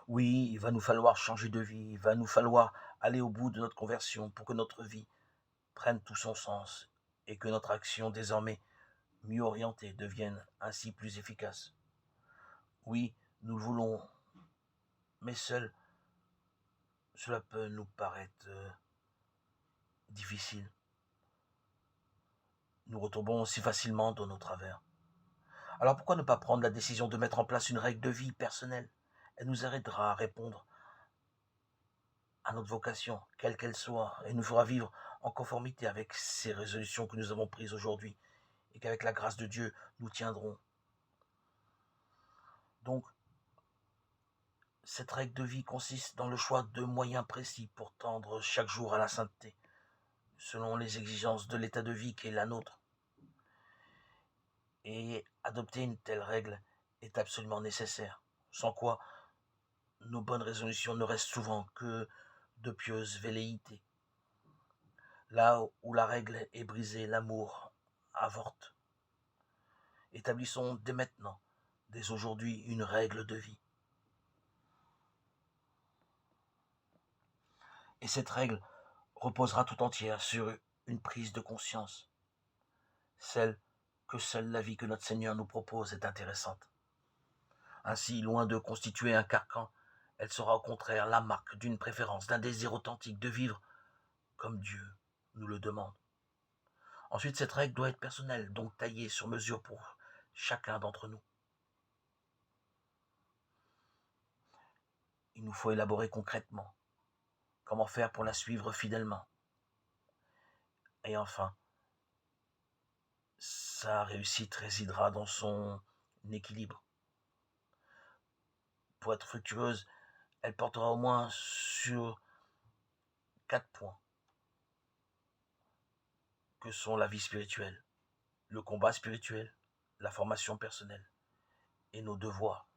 Oui, il va nous falloir changer de vie, il va nous falloir aller au bout de notre conversion pour que notre vie prenne tout son sens et que notre action désormais mieux orientée devienne ainsi plus efficace. Oui, nous le voulons, mais seul, cela peut nous paraître difficile. Nous retombons si facilement dans nos travers. Alors pourquoi ne pas prendre la décision de mettre en place une règle de vie personnelle? Elle nous aidera à répondre à notre vocation, quelle qu'elle soit, et nous fera vivre en conformité avec ces résolutions que nous avons prises aujourd'hui, et qu'avec la grâce de Dieu, nous tiendrons. Donc, cette règle de vie consiste dans le choix de moyens précis pour tendre chaque jour à la sainteté, selon les exigences de l'état de vie qui est la nôtre. Et adopter une telle règle est absolument nécessaire, sans quoi nos bonnes résolutions ne restent souvent que de pieuses velléités. Là où la règle est brisée, l'amour avorte. Établissons dès maintenant, dès aujourd'hui, une règle de vie. Et cette règle reposera tout entière sur une prise de conscience, celle que seule la vie que notre Seigneur nous propose est intéressante. Ainsi, loin de constituer un carcan, elle sera au contraire la marque d'une préférence, d'un désir authentique de vivre comme Dieu nous le demande. Ensuite, cette règle doit être personnelle, donc taillée sur mesure pour chacun d'entre nous. Il nous faut élaborer concrètement comment faire pour la suivre fidèlement. Et enfin, sa réussite résidera dans son équilibre. Pour être fructueuse, elle portera au moins sur 4 points que sont la vie spirituelle, le combat spirituel, la formation personnelle et nos devoirs